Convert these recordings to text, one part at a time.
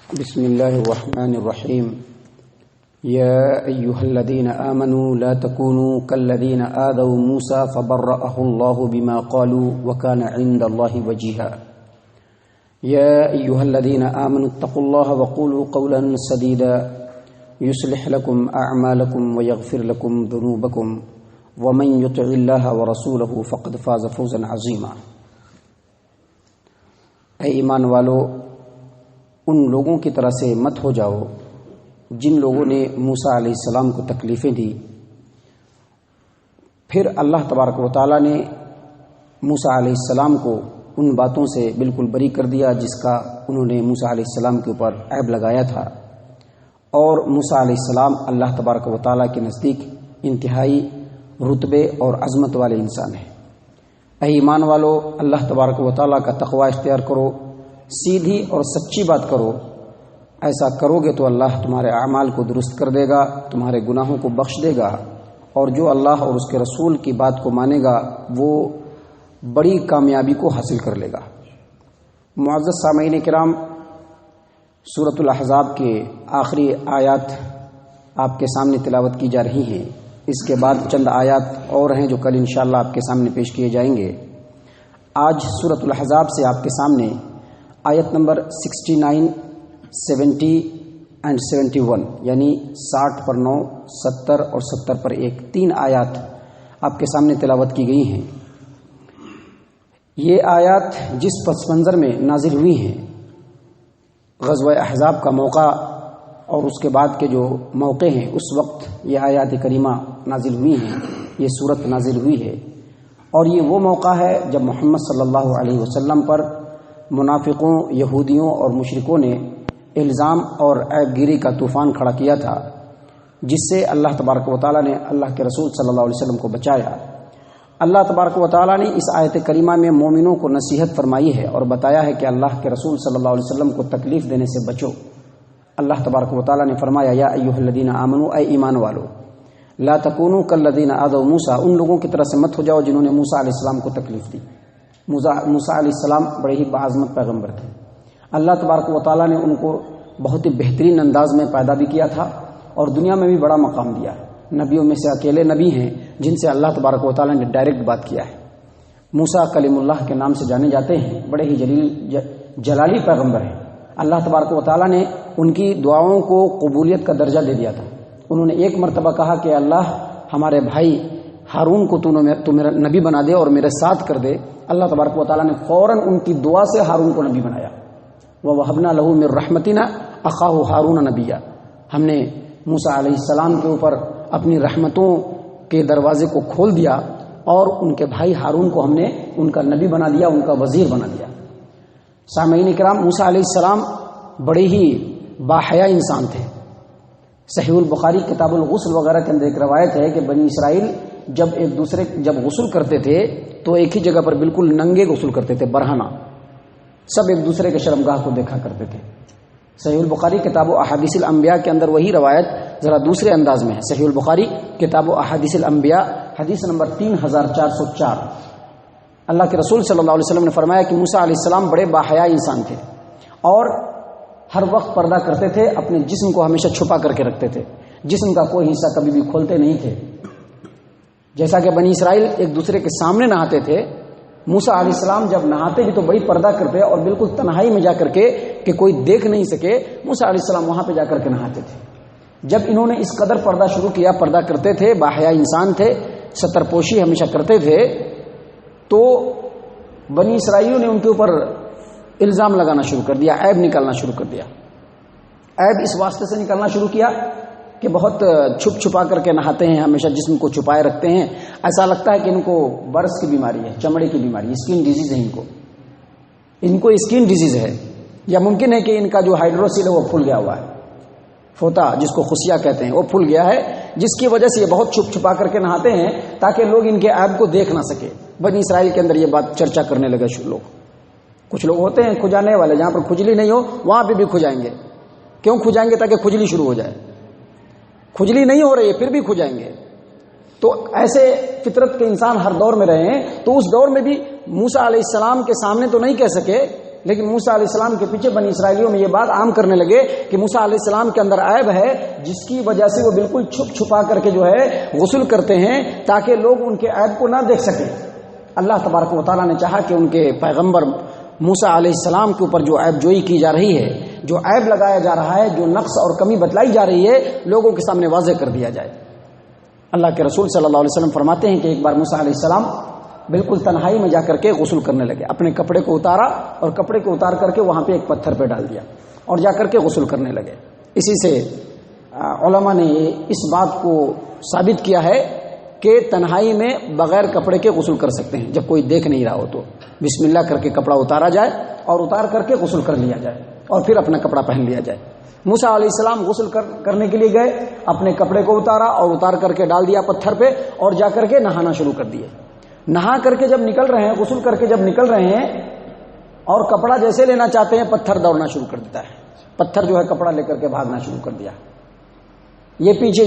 بسم الله الرحمن الرحيم. يا أيها الذين آمنوا لا تكونوا كالذين آذوا موسى فبرأه الله بما قالوا وكان عند الله وجيها. يا أيها الذين آمنوا اتقوا الله وقولوا قولا سديدا يصلح لكم أعمالكم ويغفر لكم ذنوبكم ومن يطع الله ورسوله فقد فاز فوزا عظيما. اے ایمان والو، ان لوگوں کی طرح سے مت ہو جاؤ جن لوگوں نے موسیٰ علیہ السلام کو تکلیفیں دی. پھر اللہ تبارک و تعالیٰ نے موسیٰ علیہ السلام کو ان باتوں سے بالکل بری کر دیا جس کا انہوں نے موسیٰ علیہ السلام کے اوپر عیب لگایا تھا. اور موسیٰ علیہ السلام اللہ تبارک و تعالیٰ کے نزدیک انتہائی رتبے اور عظمت والے انسان ہیں. اے ایمان والو، اللہ تبارک و تعالیٰ کا تقوی اختیار کرو، سیدھی اور سچی بات کرو. ایسا کرو گے تو اللہ تمہارے اعمال کو درست کر دے گا، تمہارے گناہوں کو بخش دے گا، اور جو اللہ اور اس کے رسول کی بات کو مانے گا وہ بڑی کامیابی کو حاصل کر لے گا. معزز سامعین کرام، سورۃ الاحزاب کے آخری آیات آپ کے سامنے تلاوت کی جا رہی ہیں. اس کے بعد چند آیات اور ہیں جو کل انشاءاللہ آپ کے سامنے پیش کیے جائیں گے. آج سورۃ الاحزاب سے آپ کے سامنے آیت نمبر 69، 70 اور 71 یعنی 60 پر 9، 70 اور 70 پر 1، 3 آیات آپ کے سامنے تلاوت کی گئی ہیں. یہ آیات جس پس منظر میں نازل ہوئی ہیں، غزوہ احزاب کا موقع اور اس کے بعد کے جو موقع ہیں، اس وقت یہ آیات کریمہ نازل ہوئی ہیں، یہ صورت نازل ہوئی ہے. اور یہ وہ موقع ہے جب محمد صلی اللہ علیہ وسلم پر منافقوں، یہودیوں اور مشرکوں نے الزام اور عیب گیری کا طوفان کھڑا کیا تھا، جس سے اللہ تبارک و تعالیٰ نے اللہ کے رسول صلی اللہ علیہ وسلم کو بچایا. اللہ تبارک و تعالیٰ نے اس آیت کریمہ میں مومنوں کو نصیحت فرمائی ہے اور بتایا ہے کہ اللہ کے رسول صلی اللہ علیہ وسلم کو تکلیف دینے سے بچو. اللہ تبارک و تعالیٰ نے فرمایا، یا ایھا الذین آمنوا، اے ایمان والو، لا تکونوا کالذین آذوا موسیٰ، ان لوگوں کی طرح سے مت ہو جاؤ جنہوں نے موسیٰ علیہ السلام کو تکلیف دی. موسیٰ علیہ السلام بڑے ہی باعظمت پیغمبر تھے. اللہ تبارک و تعالیٰ نے ان کو بہت ہی بہترین انداز میں پیدا بھی کیا تھا اور دنیا میں بھی بڑا مقام دیا. نبیوں میں سے اکیلے نبی ہیں جن سے اللہ تبارک و تعالیٰ نے ڈائریکٹ بات کیا ہے. موسیٰ کلیم اللہ کے نام سے جانے جاتے ہیں، بڑے ہی جلالی پیغمبر ہیں. اللہ تبارک و تعالیٰ نے ان کی دعاؤں کو قبولیت کا درجہ دے دیا تھا. انہوں نے ایک مرتبہ کہا کہ اللہ، ہمارے بھائی ہارون کو تو میرا نبی بنا دے اور میرے ساتھ کر دے. اللہ تبارک و تعالیٰ نے فوراً ان کی دعا سے ہارون کو نبی بنایا. وَوَهَبْنَا لَهُ مِن رَحْمَتِنَا أَخَاهُ هَارُونَ نَبِيًّا، ہم نے موسیٰ علیہ السلام کے اوپر اپنی رحمتوں کے دروازے کو کھول دیا اور ان کے بھائی ہارون کو ہم نے ان کا نبی بنا دیا، ان کا وزیر بنا دیا. سامعین کرام، موسیٰ علیہ السلام بڑے ہی باحیا انسان تھے. صحیح البخاری کتاب الغسل وغیرہ کے اندر ایک روایت ہے کہ بنی اسرائیل جب غسل کرتے تھے تو ایک ہی جگہ پر بالکل ننگے غسل کرتے تھے، برہنہ، سب ایک دوسرے کے شرمگاہ کو دیکھا کرتے تھے. صحیح البخاری کتاب و احادیث الانبیاء کے اندر وہی روایت ذرا دوسرے انداز میں ہے. صحیح البخاری کتاب و احادیث الانبیاء حدیث نمبر 3404. اللہ کے رسول صلی اللہ علیہ وسلم نے فرمایا کہ موسیٰ علیہ السلام بڑے باحیا انسان تھے اور ہر وقت پردہ کرتے تھے، اپنے جسم کو ہمیشہ چھپا کر کے رکھتے تھے، جسم کا کوئی حصہ کبھی بھی کھولتے نہیں تھے. جیسا کہ بنی اسرائیل ایک دوسرے کے سامنے نہاتے تھے، موسیٰ علیہ السلام جب نہاتے بھی تو بڑی پردہ کرتے اور بالکل تنہائی میں جا کر کے کہ کوئی دیکھ نہیں سکے، موسیٰ علیہ السلام وہاں پہ جا کر کے نہاتے تھے. جب انہوں نے اس قدر پردہ شروع کیا، پردہ کرتے تھے، باحیا انسان تھے، ستر پوشی ہمیشہ کرتے تھے، تو بنی اسرائیلیوں نے ان کے اوپر الزام لگانا شروع کر دیا، عیب نکالنا شروع کر دیا. عیب اس واسطے سے نکالنا شروع کیا کہ بہت چھپا کر کے نہاتے ہیں، ہمیشہ جسم کو چھپائے رکھتے ہیں، ایسا لگتا ہے کہ ان کو برس کی بیماری ہے، چمڑے کی بیماری، اسکن ڈیزیز ہے، ان کو اسکن ڈیزیز ہے، یا ممکن ہے کہ ان کا جو ہائیڈروسیل ہے وہ پھول گیا ہوا ہے، فوتا جس کو خصیہ کہتے ہیں وہ پھول گیا ہے، جس کی وجہ سے یہ بہت چھپا کر کے نہاتے ہیں تاکہ لوگ ان کے عیب کو دیکھ نہ سکے. بنی اسرائیل کے اندر یہ بات چرچا کرنے لگے لوگ. کچھ لوگ ہوتے ہیں کھجانے والے، جہاں پر کھجلی نہیں ہو وہاں پہ بھی کھجائیں گے. کیوں کھجائیں گے؟ تاکہ کھجلی شروع ہو جائے. کھجلی نہیں ہو رہی ہے پھر بھی کھجائیں گے. تو ایسے فطرت کے انسان ہر دور میں رہے ہیں، تو اس دور میں بھی موسیٰ علیہ السلام کے سامنے تو نہیں کہہ سکے لیکن موسیٰ علیہ السلام کے پیچھے بنی اسرائیلیوں میں یہ بات عام کرنے لگے کہ موسیٰ علیہ السلام کے اندر عیب ہے، جس کی وجہ سے وہ بالکل چھپ چھپا کر کے جو ہے غسل کرتے ہیں تاکہ لوگ ان کے عیب کو نہ دیکھ سکیں۔ اللہ تبارک و تعالیٰ نے چاہا کہ ان کے پیغمبر موسیٰ علیہ السلام کے اوپر جو عیب جوئی کی جا رہی ہے، جو عیب لگایا جا رہا ہے، جو نقص اور کمی بتلائی جا رہی ہے، لوگوں کے سامنے واضح کر دیا جائے۔ اللہ کے رسول صلی اللہ علیہ وسلم فرماتے ہیں کہ ایک بار موسیٰ علیہ السلام بالکل تنہائی میں جا کر کے غسل کرنے لگے، اپنے کپڑے کو اتارا اور کپڑے کو اتار کر کے وہاں پہ ایک پتھر پہ ڈال دیا اور جا کر کے غسل کرنے لگے۔ اسی سے علماء نے اس بات کو ثابت کیا ہے کہ تنہائی میں بغیر کپڑے کے غسل کر سکتے ہیں، جب کوئی دیکھ نہیں رہا ہو تو بسم اللہ کر کے کپڑا اتارا جائے اور اتار کر کے غسل کر لیا جائے اور پھر اپنا کپڑا پہن لیا جائے۔ موسیٰ علیہ السلام غسل کرنے کے لیے گئے، اپنے کپڑے کو اتارا اور اتار کر کے ڈال دیا پتھر پہ اور جا کر کے نہانا شروع کر دیے۔ نہا کر کے جب نکل رہے ہیں، غسل کر کے جب نکل رہے ہیں اور کپڑا جیسے لینا چاہتے ہیں، پتھر دوڑنا شروع کر دیتا ہے۔ پتھر جو ہے کپڑا لے کر کے بھاگنا شروع کر دیا۔ یہ پیچھے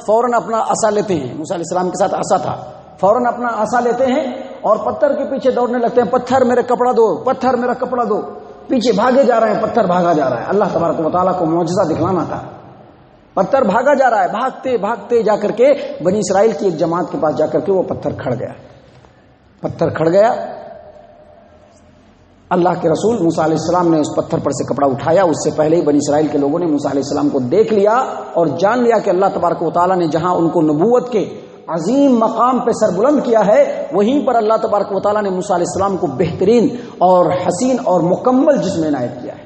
فوراً اپنا عصا لیتے ہیں، موسیٰ علیہ السلام کے ساتھ عصا تھا، فوراً اپنا عصا لیتے ہیں اور پتھر کے پیچھے دوڑنے لگتے ہیں، پتھر میرا کپڑا دو، پتھر میرا کپڑا دو۔ پیچھے بھاگے جا رہے ہیں، پتھر بھاگا جا رہا ہے۔ اللہ تبارک و تعالیٰ کو معجزہ دکھلانا تھا، پتھر بھاگا جا رہا ہے، بھاگتے بھاگتے جا کر کے بنی اسرائیل کی ایک جماعت کے پاس جا کر کے وہ پتھر کھڑ گیا، پتھر کھڑ گیا۔ اللہ کے رسول موسیٰ علیہ السلام نے اس پتھر پر سے کپڑا اٹھایا، اس سے پہلے ہی بنی اسرائیل کے لوگوں نے موسیٰ علیہ السلام کو دیکھ لیا اور جان لیا کہ اللہ تبارک و تعالیٰ نے جہاں ان کو نبوت کے عظیم مقام پہ سربلند کیا ہے، وہیں پر اللہ تبارک و تعالیٰ نے موسیٰ علیہ السلام کو بہترین اور حسین اور مکمل جسم عنایت کیا ہے۔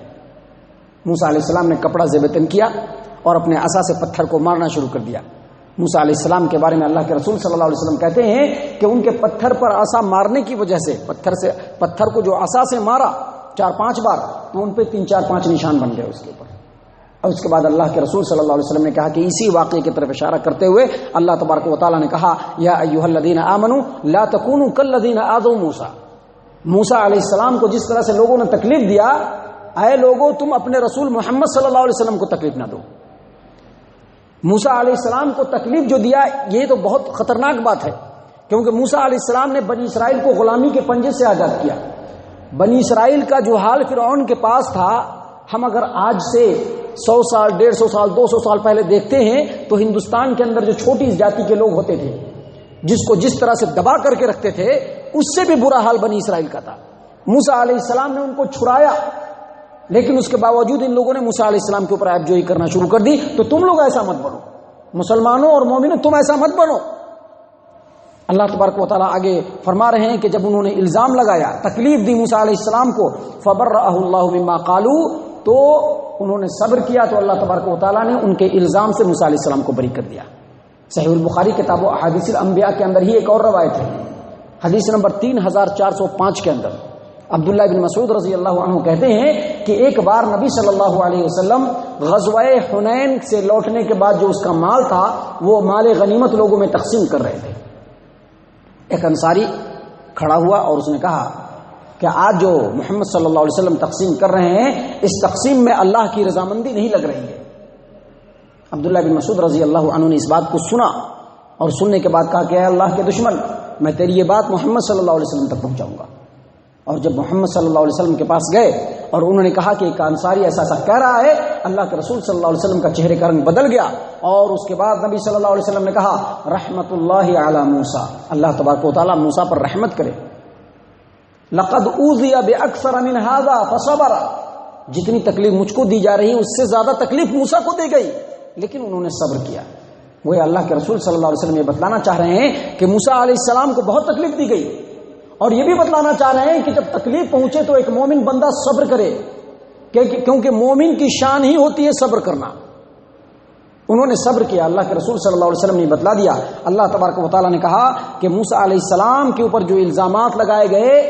موسیٰ علیہ السلام نے کپڑا زیب تن کیا اور اپنے عصا سے پتھر کو مارنا شروع کر دیا۔ موسیٰ علیہ السلام کے بارے میں اللہ کے رسول صلی اللہ علیہ وسلم کہتے ہیں کہ ان کے پتھر پر عصا مارنے کی وجہ سے، پتھر کو جو عصا سے مارا 4-5 بار، تو ان پہ 3-4-5 نشان بن گئے اس کے اوپر۔ اور اس کے بعد اللہ کے رسول صلی اللہ علیہ وسلم نے کہا کہ اسی واقعے کی طرف اشارہ کرتے ہوئے اللہ تبارک و تعالیٰ نے کہا یا ایھا الذین آمنوا لا تکونوا کالذین آذوا موسیٰ۔ موسیٰ علیہ السلام کو جس طرح سے لوگوں نے تکلیف دیا، اے لوگوں تم اپنے رسول محمد صلی اللہ علیہ وسلم کو تکلیف نہ دو۔ موسیٰ علیہ السلام کو تکلیف جو دیا، یہ تو بہت خطرناک بات ہے، کیونکہ موسیٰ علیہ السلام نے بنی اسرائیل کو غلامی کے پنجے سے آزاد کیا۔ بنی اسرائیل کا جو حال فرعون کے پاس تھا، ہم اگر آج سے 100 سال 150 سال 200 سال پہلے دیکھتے ہیں تو ہندوستان کے اندر جو چھوٹی جاتی کے لوگ ہوتے تھے، جس کو جس طرح سے دبا کر کے رکھتے تھے، اس سے بھی برا حال بنی اسرائیل کا تھا۔ موسیٰ علیہ السلام نے ان کو چھڑایا، لیکن اس کے باوجود ان لوگوں نے موسیٰ علیہ السلام کے اوپر عیب جوئی کرنا شروع کر دی۔ تو تم لوگ ایسا مت بنو، مسلمانوں اور مومنوں تم ایسا مت بنو۔ اللہ تبارک و تعالیٰ آگے فرما رہے ہیں کہ جب انہوں نے الزام لگایا، تکلیف دی موسیٰ علیہ السلام کو، فبرأہ اللہ مما قالوا، تو انہوں نے صبر کیا تو اللہ تبارک و تعالیٰ نے ان کے الزام سے موسیٰ علیہ السلام کو بری کر دیا۔ صحیح البخاری کتاب و احادیث الانبیاء کے اندر ہی ایک اور روایت ہے، حدیث نمبر 3405 کے اندر عبداللہ بن مسعود رضی اللہ عنہ کہتے ہیں کہ ایک بار نبی صلی اللہ علیہ وسلم غزوہ حنین سے لوٹنے کے بعد جو اس کا مال تھا، وہ مال غنیمت لوگوں میں تقسیم کر رہے تھے۔ ایک انصاری کھڑا ہوا اور اس نے کہا کہ آج جو محمد صلی اللہ علیہ وسلم تقسیم کر رہے ہیں، اس تقسیم میں اللہ کی رضامندی نہیں لگ رہی ہے۔ عبداللہ بن مسعود رضی اللہ عنہ نے اس بات کو سنا اور سننے کے بعد کہا کہ اے اللہ کے دشمن، میں تیری یہ بات محمد صلی اللہ علیہ وسلم تک پہنچاؤں گا۔ اور جب محمد صلی اللہ علیہ وسلم کے پاس گئے اور انہوں نے کہا کہ ایک انصاری ایسا ایسا کہہ رہا ہے، اللہ کے رسول صلی اللہ علیہ وسلم کا چہرے کا رنگ بدل گیا اور اس کے بعد نبی صلی اللہ علیہ وسلم نے کہا رحمت اللہ علی موسیٰ، اللہ تبارک و تعالیٰ موسیٰ پر رحمت کرے۔ لقد اوذی باکثر من ھذا فصبر، جتنی تکلیف مجھ کو دی جا رہی اس سے زیادہ تکلیف موسیٰ کو دی گئی، لیکن انہوں نے صبر کیا۔ وہ اللہ کے رسول صلی اللہ علیہ وسلم یہ بتلانا چاہ رہے ہیں کہ موسیٰ علیہ السلام کو بہت تکلیف دی گئی، اور یہ بھی بتلانا چاہ رہے ہیں کہ جب تکلیف پہنچے تو ایک مومن بندہ صبر کرے، کیونکہ مومن کی شان ہی ہوتی ہے صبر کرنا۔ انہوں نے صبر کیا، اللہ کے رسول صلی اللہ علیہ وسلم نے بتلا دیا۔ اللہ تبارک و تعالیٰ نے کہا کہ موسیٰ علیہ السلام کے اوپر جو الزامات لگائے گئے،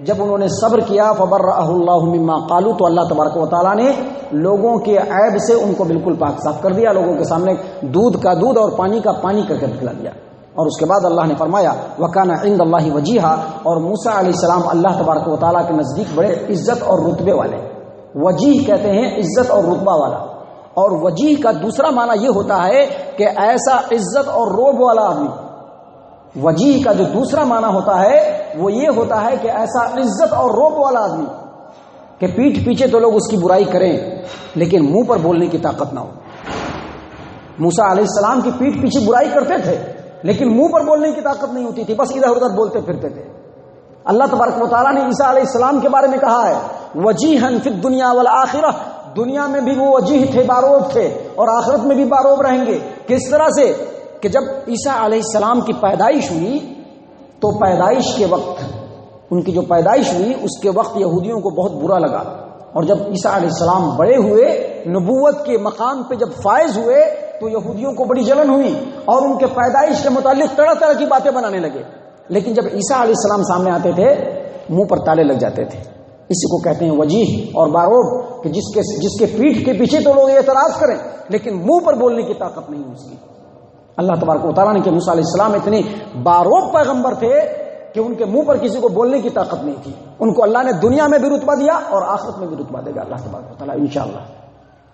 جب انہوں نے صبر کیا فبرأہ اللہ مما قالوا، تو اللہ تبارک و تعالیٰ نے لوگوں کے عیب سے ان کو بالکل پاک صاف کر دیا، لوگوں کے سامنے دودھ کا دودھ اور پانی کا پانی کر کے دکھلا دیا۔ اور اس کے بعد اللہ نے فرمایا وَكَانَ عِندَ اللَّهِ وَجِيهًا، اور موسیٰ علیہ السلام اللہ تبارک و تعالیٰ کے نزدیک بڑے عزت اور رتبے والے۔ وجیح کہتے ہیں عزت اور رتبہ والا، اور وجیح کا دوسرا معنی یہ ہوتا ہے کہ ایسا عزت اور روب والا آدمی۔ وجیح کا جو دوسرا معنی ہوتا ہے وہ یہ ہوتا ہے کہ ایسا عزت اور روب والا آدمی۔ کہ پیٹھ پیچھے تو لوگ اس کی برائی کریں لیکن منہ پر بولنے کی طاقت نہ ہو. موسیٰ علیہ السلام کی پیٹھ پیچھے برائی کرتے تھے لیکن منہ پر بولنے کی طاقت نہیں ہوتی تھی، بس ادھر ادھر بولتے پھرتے تھے. اللہ تبارک و تعالیٰ نے عیسیٰ علیہ السلام کے بارے میں کہا ہے وجیہن فی الدنیا والآخرہ، دنیا میں بھی وہ وجیح تھے، باروب تھے، اور آخرت میں بھی باروب رہیں گے. کس طرح سے کہ جب عیسیٰ علیہ السلام کی پیدائش ہوئی تو پیدائش کے وقت، ان کی جو پیدائش ہوئی اس کے وقت یہودیوں کو بہت برا لگا، اور جب عیسیٰ علیہ السلام بڑے ہوئے، نبوت کے مقام پہ جب فائز ہوئے تو یہودیوں کو بڑی جلن ہوئی اور ان کے پیدائش کے متعلق طرح طرح کی باتیں بنانے لگے. لیکن جب عیسیٰ علیہ السلام سامنے آتے تھے منہ پر تالے لگ جاتے تھے. اسی کو کہتے ہیں وجیح اور باروب، کہ جس کے پیٹھ کے پیچھے تو لوگ اعتراض کریں لیکن منہ پر بولنے کی طاقت نہیں اس کی. اللہ تبارک و تعالیٰ نے کہ موسیٰ علیہ السلام اتنے باروب پیغمبر تھے کہ ان کے منہ پر کسی کو بولنے کی طاقت نہیں تھی. ان کو اللہ نے دنیا میں بھی رتبہ دیا اور آخرت میں بھی رتبہ دے گا اللہ تبارک و تعالیٰ انشاءاللہ.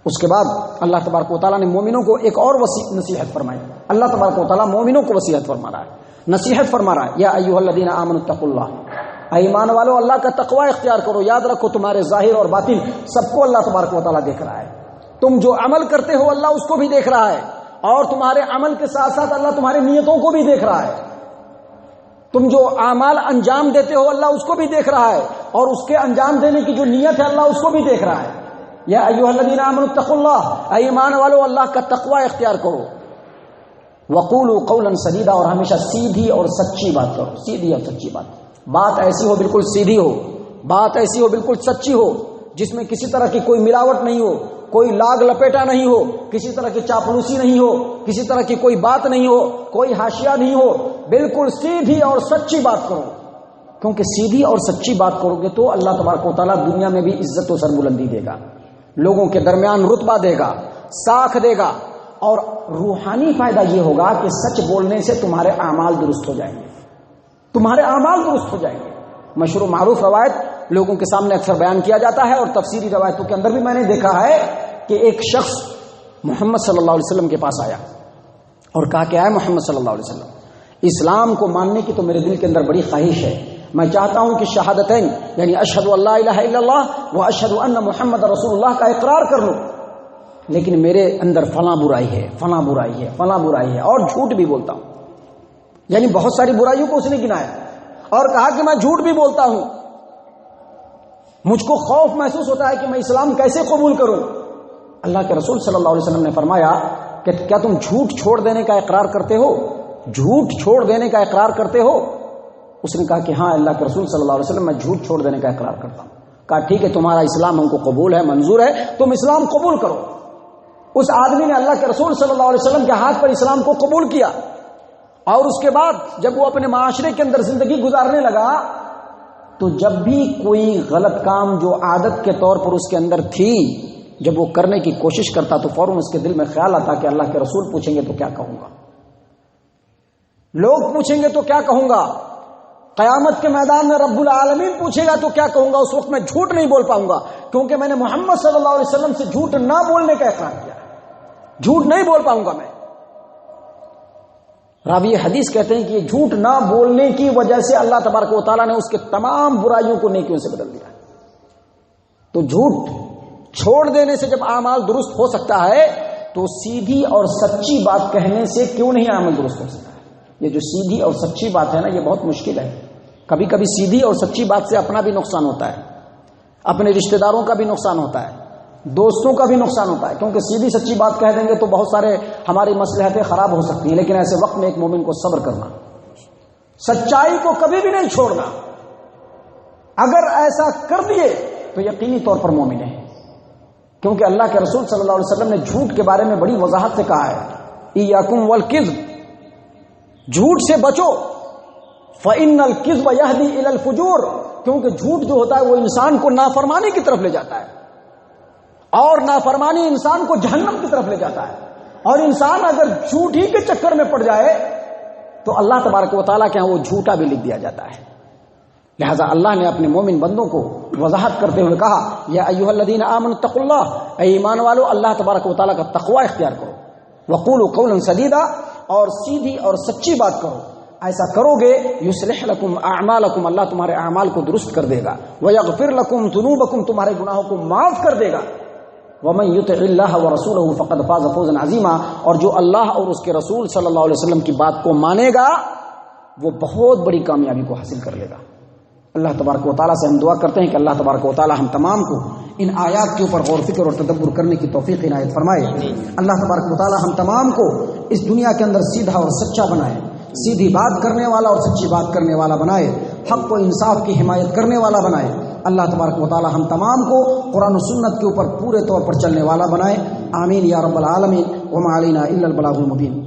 اس کے بعد اللہ تبارک و تعالیٰ نے مومنوں کو ایک اور نصیحت فرمائی. اللہ تبارک و تعالیٰ مومنوں کو وصیت فرما رہا ہے، نصیحت فرما رہا ہے. یا ایھا الذین آمنوا اتقوا اللہ، اے ایمان والو اللہ کا تقوی اختیار کرو. یاد رکھو تمہارے ظاہر اور باطن سب کو اللہ تبارک و تعالیٰ دیکھ رہا ہے. تم جو عمل کرتے ہو اللہ اس کو بھی دیکھ رہا ہے، اور تمہارے عمل کے ساتھ ساتھ اللہ تمہاری نیتوں کو بھی دیکھ رہا ہے. تم جو اعمال انجام دیتے ہو اللہ اس کو بھی دیکھ رہا ہے، اور اس کے انجام دینے کی جو نیت ہے اللہ اس کو بھی دیکھ رہا ہے. یا ایھا الذین آمنوا اتقوا اللہ، اے ایمان والو اللہ کا تقوی اختیار کرو. وقولوا قولا سدیدا، اور ہمیشہ سیدھی اور سچی بات کرو. سیدھی اور سچی بات ایسی ہو بالکل سیدھی ہو، بات ایسی ہو بالکل سچی ہو جس میں کسی طرح کی کوئی ملاوٹ نہیں ہو، کوئی لاگ لپیٹا نہیں ہو، کسی طرح کی چاپلوسی نہیں ہو، کسی طرح کی کوئی بات نہیں ہو، کوئی حاشیہ نہیں ہو. بالکل سیدھی اور سچی بات کرو، کیونکہ سیدھی اور سچی بات کرو گے تو اللہ تبارک و تعالیٰ دنیا میں بھی عزت و سربلندی دے گا، لوگوں کے درمیان رتبہ دے گا، ساکھ دے گا. اور روحانی فائدہ یہ ہوگا کہ سچ بولنے سے تمہارے اعمال درست ہو جائیں گے، تمہارے اعمال درست ہو جائیں گے. مشہور معروف روایت لوگوں کے سامنے اکثر بیان کیا جاتا ہے، اور تفسیری روایتوں کے اندر بھی میں نے دیکھا ہے کہ ایک شخص محمد صلی اللہ علیہ وسلم کے پاس آیا اور کہا کہ اے محمد صلی اللہ علیہ وسلم، اسلام کو ماننے کی تو میرے دل کے اندر بڑی خواہش ہے، میں چاہتا ہوں کہ شہادتین یعنی اشہد ان لا الہ الا اللہ و اشہد ان محمد رسول اللہ کا اقرار کر لوں، لیکن میرے اندر فلاں برائی ہے، فلاں برائی ہے، فلاں برائی ہے، اور جھوٹ بھی بولتا ہوں. یعنی بہت ساری برائیوں کو اس نے گنایا اور کہا کہ میں جھوٹ بھی بولتا ہوں، مجھ کو خوف محسوس ہوتا ہے کہ میں اسلام کیسے قبول کروں. اللہ کے رسول صلی اللہ علیہ وسلم نے فرمایا کہ کیا تم جھوٹ چھوڑ دینے کا اقرار کرتے ہو؟ جھوٹ چھوڑ دینے کا اقرار کرتے ہو؟ اس نے کہا کہ ہاں اللہ کے رسول صلی اللہ علیہ وسلم میں جھوٹ چھوڑ دینے کا اقرار کرتا ہوں. کہا ٹھیک ہے، تمہارا اسلام ہم کو قبول ہے، منظور ہے، تم اسلام قبول کرو. اس آدمی نے اللہ کے رسول صلی اللہ علیہ وسلم کے ہاتھ پر اسلام کو قبول کیا، اور اس کے بعد جب وہ اپنے معاشرے کے اندر زندگی گزارنے لگا تو جب بھی کوئی غلط کام جو عادت کے طور پر اس کے اندر تھی جب وہ کرنے کی کوشش کرتا تو فوراً اس کے دل میں خیال آتا کہ اللہ کے رسول پوچھیں گے تو کیا کہوں گا، لوگ پوچھیں گے تو کیا کہوں گا، قیامت کے میدان میں رب العالمین پوچھے گا تو کیا کہوں گا. اس وقت میں جھوٹ نہیں بول پاؤں گا کیونکہ میں نے محمد صلی اللہ علیہ وسلم سے جھوٹ نہ بولنے کا اقرار کیا ہے، جھوٹ نہیں بول پاؤں گا میں. راوی حدیث کہتے ہیں کہ یہ جھوٹ نہ بولنے کی وجہ سے اللہ تبارک و تعالیٰ نے اس کے تمام برائیوں کو نیکیوں سے بدل دیا. تو جھوٹ چھوڑ دینے سے جب اعمال درست ہو سکتا ہے تو سیدھی اور سچی بات کہنے سے کیوں نہیں عمل درست ہو سکتا ہے. یہ جو سیدھی اور سچی بات ہے نا، یہ بہت مشکل ہے. کبھی کبھی سیدھی اور سچی بات سے اپنا بھی نقصان ہوتا ہے، اپنے رشتہ داروں کا بھی نقصان ہوتا ہے، دوستوں کا بھی نقصان ہوتا ہے، کیونکہ سیدھی سچی بات کہہ دیں گے تو بہت سارے ہماری مصلحتیں خراب ہو سکتی ہیں. لیکن ایسے وقت میں ایک مومن کو صبر کرنا، سچائی کو کبھی بھی نہیں چھوڑنا. اگر ایسا کر دیے تو یقینی طور پر مومن ہے، کیونکہ اللہ کے رسول صلی اللہ علیہ وسلم نے جھوٹ کے بارے میں بڑی وضاحت سے کہا ہے ایاکم والکذب، جھوٹ سے بچو، فإن الکذب یہدی الی الفجور، کیونکہ جھوٹ جو ہوتا ہے وہ انسان کو نافرمانی کی طرف لے جاتا ہے، اور نافرمانی انسان کو جہنم کی طرف لے جاتا ہے. اور انسان اگر جھوٹ ہی کے چکر میں پڑ جائے تو اللہ تبارک و تعالیٰ کے ہاں وہ جھوٹا بھی لکھ دیا جاتا ہے. لہذا اللہ نے اپنے مومن بندوں کو وضاحت کرتے ہوئے کہا یا ایھا الذین آمنوا اتقوا اللہ، اے ایمان والو اللہ تبارک و تعالیٰ کا تقوی اختیار کرو. وقولوا قولا سدیدا، اور سیدھی اور سچی بات کرو. ایسا کرو گے یصلح لکم اعمالکم، اللہ تمہارے اعمال کو درست کر دے گا، ویغفر لکم ذنوبکم، تمہارے گناہوں کو معاف کر دے گا، ومن یطع اللہ ورسولہ فقد فاز فوزا عظیما، اور جو اللہ اور اس کے رسول صلی اللہ علیہ وسلم کی بات کو مانے گا وہ بہت بڑی کامیابی کو حاصل کر لے گا۔ اللہ تبارک و تعالیٰ سے ہم دعا کرتے ہیں کہ اللہ تبارک و تعالیٰ ہم تمام کو ان آیات کے اوپر غور فکر اور تدبر کرنے کی توفیق عنایت فرمائے۔ اللہ تبارک و تعالیٰ ہم تمام کو اس دنیا کے اندر سیدھا اور سچا بنائے، سیدھی بات کرنے والا اور سچی بات کرنے والا بنائے، حق و انصاف کی حمایت کرنے والا بنائے۔ اللہ تبارک و تعالیٰ ہم تمام کو قرآن و سنت کے اوپر پورے طور پر چلنے والا بنائے۔ آمین یا رب العالمین۔ وما علینا الا البلاغ المبین۔